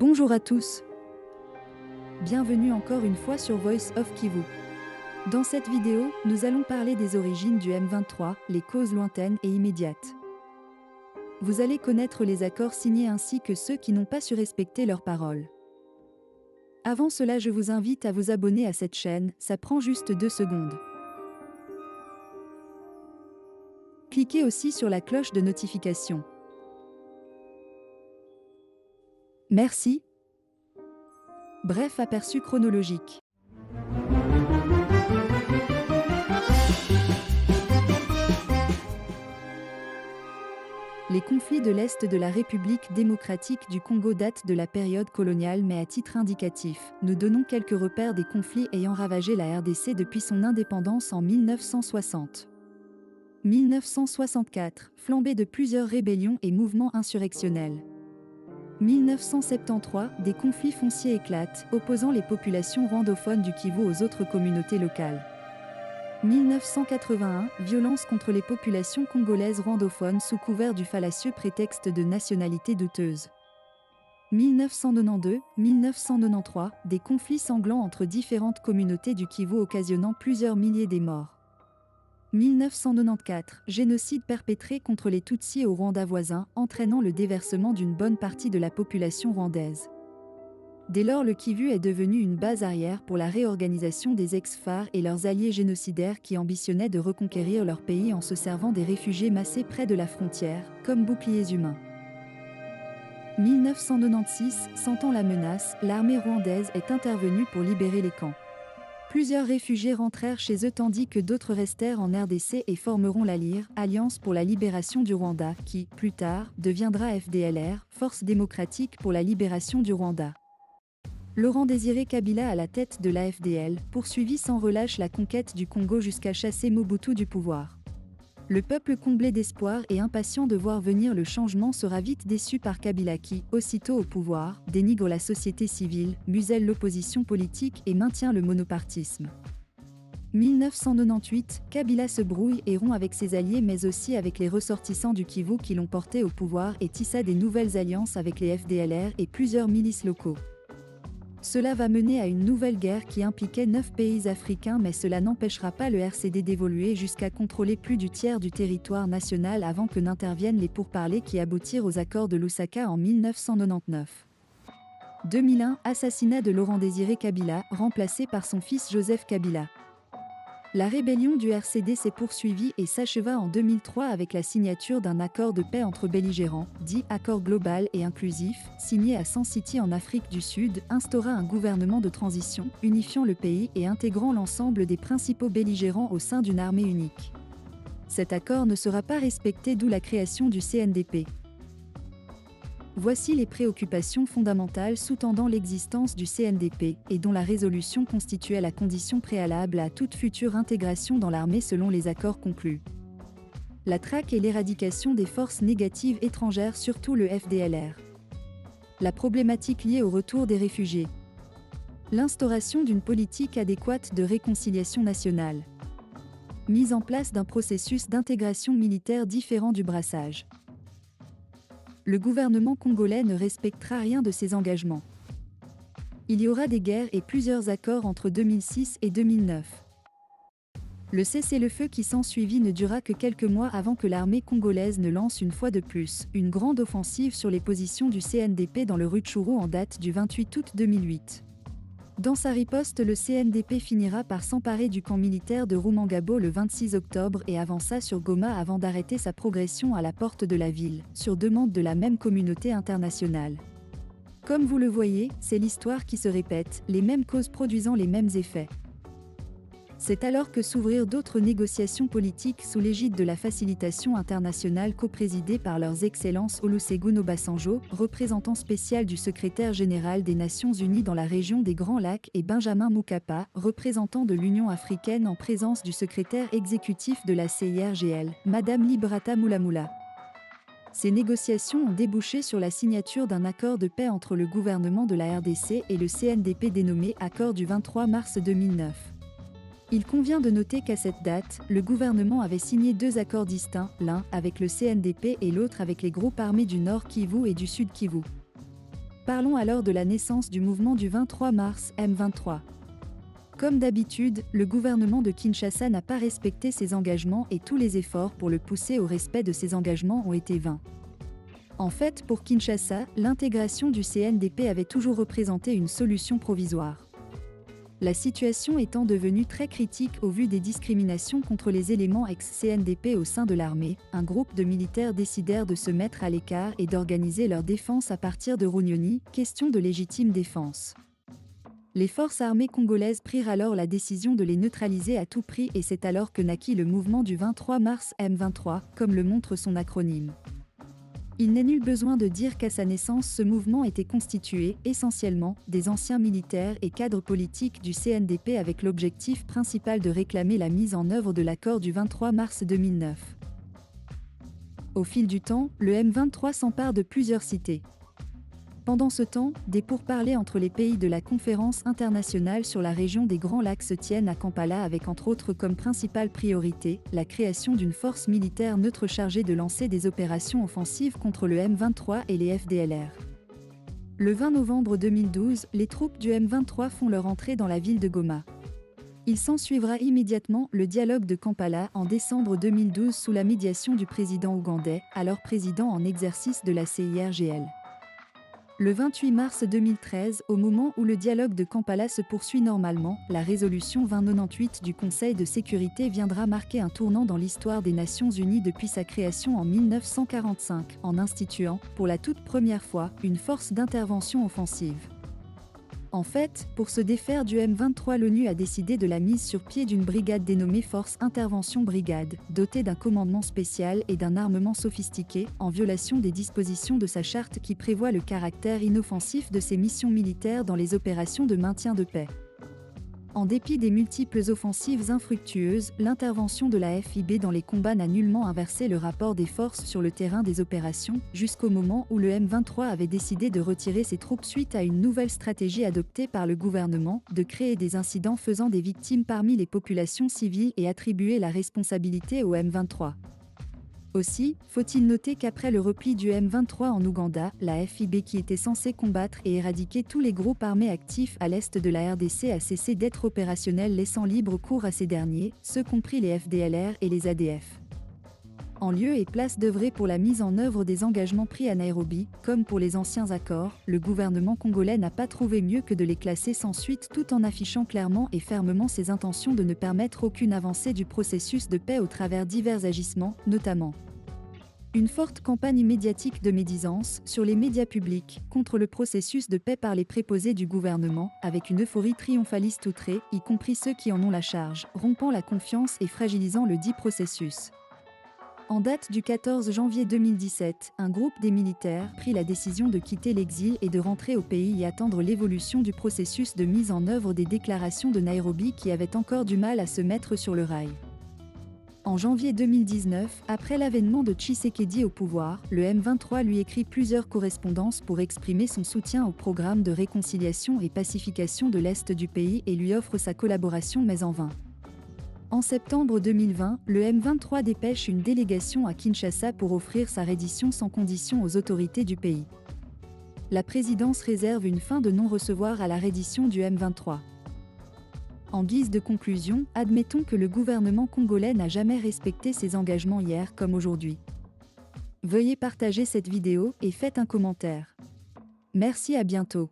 Bonjour à tous. Bienvenue encore une fois sur Voice of Kivu. Dans cette vidéo, nous allons parler des origines du M23, les causes lointaines et immédiates. Vous allez connaître les accords signés ainsi que ceux qui n'ont pas su respecter leurs paroles. Avant cela, je vous invite à vous abonner à cette chaîne, ça prend juste 2 secondes. Cliquez aussi sur la cloche de notification. Merci. Bref aperçu chronologique. Les conflits de l'Est de la République démocratique du Congo datent de la période coloniale, mais à titre indicatif, nous donnons quelques repères des conflits ayant ravagé la RDC depuis son indépendance en 1960. 1964, flambée de plusieurs rébellions et mouvements insurrectionnels. 1973, des conflits fonciers éclatent, opposant les populations rwandophones du Kivu aux autres communautés locales. 1981, violence contre les populations congolaises rwandophones sous couvert du fallacieux prétexte de nationalité douteuse. 1992-1993, des conflits sanglants entre différentes communautés du Kivu occasionnant plusieurs milliers de morts. 1994, génocide perpétré contre les Tutsis au Rwanda voisin, entraînant le déversement d'une bonne partie de la population rwandaise. Dès lors, le Kivu est devenu une base arrière pour la réorganisation des ex-FAR et leurs alliés génocidaires qui ambitionnaient de reconquérir leur pays en se servant des réfugiés massés près de la frontière, comme boucliers humains. 1996, sentant la menace, l'armée rwandaise est intervenue pour libérer les camps. Plusieurs réfugiés rentrèrent chez eux tandis que d'autres restèrent en RDC et formeront l'ALIR, Alliance pour la libération du Rwanda, qui, plus tard, deviendra FDLR, Force démocratique pour la libération du Rwanda. Laurent Désiré Kabila à la tête de l'AFDL, poursuivit sans relâche la conquête du Congo jusqu'à chasser Mobutu du pouvoir. Le peuple comblé d'espoir et impatient de voir venir le changement sera vite déçu par Kabila qui, aussitôt au pouvoir, dénigre la société civile, muselle l'opposition politique et maintient le monopartisme. 1998, Kabila se brouille et rompt avec ses alliés mais aussi avec les ressortissants du Kivu qui l'ont porté au pouvoir et tissa des nouvelles alliances avec les FDLR et plusieurs milices locaux. Cela va mener à une nouvelle guerre qui impliquait 9 pays africains, mais cela n'empêchera pas le RCD d'évoluer jusqu'à contrôler plus du tiers du territoire national avant que n'interviennent les pourparlers qui aboutirent aux accords de Lusaka en 1999. 2001, assassinat de Laurent Désiré Kabila, remplacé par son fils Joseph Kabila. La rébellion du RCD s'est poursuivie et s'acheva en 2003 avec la signature d'un accord de paix entre belligérants, dit accord global et inclusif, signé à San City en Afrique du Sud, instaura un gouvernement de transition, unifiant le pays et intégrant l'ensemble des principaux belligérants au sein d'une armée unique. Cet accord ne sera pas respecté, d'où la création du CNDP. Voici les préoccupations fondamentales sous-tendant l'existence du CNDP, et dont la résolution constituait la condition préalable à toute future intégration dans l'armée selon les accords conclus. La traque et l'éradication des forces négatives étrangères, surtout le FDLR. La problématique liée au retour des réfugiés. L'instauration d'une politique adéquate de réconciliation nationale. Mise en place d'un processus d'intégration militaire différent du brassage. Le gouvernement congolais ne respectera rien de ses engagements. Il y aura des guerres et plusieurs accords entre 2006 et 2009. Le cessez-le-feu qui s'ensuivit ne dura que quelques mois avant que l'armée congolaise ne lance une fois de plus une grande offensive sur les positions du CNDP dans le Rutshuru en date du 28 août 2008. Dans sa riposte, le CNDP finira par s'emparer du camp militaire de Rumangabo le 26 octobre et avança sur Goma avant d'arrêter sa progression à la porte de la ville, sur demande de la même communauté internationale. Comme vous le voyez, c'est l'histoire qui se répète, les mêmes causes produisant les mêmes effets. C'est alors que s'ouvrirent d'autres négociations politiques sous l'égide de la facilitation internationale coprésidée par leurs excellences Olusegun Obasanjo, représentant spécial du secrétaire général des Nations Unies dans la région des Grands Lacs, et Benjamin Mukapa, représentant de l'Union africaine en présence du secrétaire exécutif de la CIRGL, Madame Liberata Mulamula. Ces négociations ont débouché sur la signature d'un accord de paix entre le gouvernement de la RDC et le CNDP dénommé Accord du 23 mars 2009. Il convient de noter qu'à cette date, le gouvernement avait signé 2 accords distincts, l'un avec le CNDP et l'autre avec les groupes armés du Nord Kivu et du Sud Kivu. Parlons alors de la naissance du mouvement du 23 mars, M23. Comme d'habitude, le gouvernement de Kinshasa n'a pas respecté ses engagements et tous les efforts pour le pousser au respect de ses engagements ont été vains. En fait, pour Kinshasa, l'intégration du CNDP avait toujours représenté une solution provisoire. La situation étant devenue très critique au vu des discriminations contre les éléments ex-CNDP au sein de l'armée, un groupe de militaires décidèrent de se mettre à l'écart et d'organiser leur défense à partir de Runyoni, question de légitime défense. Les forces armées congolaises prirent alors la décision de les neutraliser à tout prix et c'est alors que naquit le mouvement du 23 mars M23, comme le montre son acronyme. Il n'est nul besoin de dire qu'à sa naissance ce mouvement était constitué, essentiellement, des anciens militaires et cadres politiques du CNDP avec l'objectif principal de réclamer la mise en œuvre de l'accord du 23 mars 2009. Au fil du temps, le M23 s'empare de plusieurs cités. Pendant ce temps, des pourparlers entre les pays de la Conférence internationale sur la région des Grands Lacs se tiennent à Kampala avec entre autres comme principale priorité, la création d'une force militaire neutre chargée de lancer des opérations offensives contre le M23 et les FDLR. Le 20 novembre 2012, les troupes du M23 font leur entrée dans la ville de Goma. Il s'ensuivra immédiatement le dialogue de Kampala en décembre 2012 sous la médiation du président ougandais, alors président en exercice de la CIRGL. Le 28 mars 2013, au moment où le dialogue de Kampala se poursuit normalement, la résolution 2098 du Conseil de sécurité viendra marquer un tournant dans l'histoire des Nations Unies depuis sa création en 1945, en instituant, pour la toute première fois, une force d'intervention offensive. En fait, pour se défaire du M23, l'ONU a décidé de la mise sur pied d'une brigade dénommée Force Intervention Brigade, dotée d'un commandement spécial et d'un armement sophistiqué, en violation des dispositions de sa charte qui prévoit le caractère inoffensif de ses missions militaires dans les opérations de maintien de paix. En dépit des multiples offensives infructueuses, l'intervention de la FIB dans les combats n'a nullement inversé le rapport des forces sur le terrain des opérations, jusqu'au moment où le M23 avait décidé de retirer ses troupes suite à une nouvelle stratégie adoptée par le gouvernement, de créer des incidents faisant des victimes parmi les populations civiles et attribuer la responsabilité au M23. Aussi, faut-il noter qu'après le repli du M23 en Ouganda, la FIB qui était censée combattre et éradiquer tous les groupes armés actifs à l'est de la RDC a cessé d'être opérationnelle laissant libre cours à ces derniers, ceux compris les FDLR et les ADF. En lieu et place d'œuvrer pour la mise en œuvre des engagements pris à Nairobi, comme pour les anciens accords, le gouvernement congolais n'a pas trouvé mieux que de les classer sans suite tout en affichant clairement et fermement ses intentions de ne permettre aucune avancée du processus de paix au travers divers agissements, notamment une forte campagne médiatique de médisance sur les médias publics contre le processus de paix par les préposés du gouvernement, avec une euphorie triomphaliste outrée, y compris ceux qui en ont la charge, rompant la confiance et fragilisant le dit processus. En date du 14 janvier 2017, un groupe des militaires prit la décision de quitter l'exil et de rentrer au pays y attendre l'évolution du processus de mise en œuvre des déclarations de Nairobi qui avaient encore du mal à se mettre sur le rail. En janvier 2019, après l'avènement de Tshisekedi au pouvoir, le M23 lui écrit plusieurs correspondances pour exprimer son soutien au programme de réconciliation et pacification de l'Est du pays et lui offre sa collaboration mais en vain. En septembre 2020, le M23 dépêche une délégation à Kinshasa pour offrir sa reddition sans condition aux autorités du pays. La présidence réserve une fin de non-recevoir à la reddition du M23. En guise de conclusion, admettons que le gouvernement congolais n'a jamais respecté ses engagements hier comme aujourd'hui. Veuillez partager cette vidéo et faites un commentaire. Merci, à bientôt.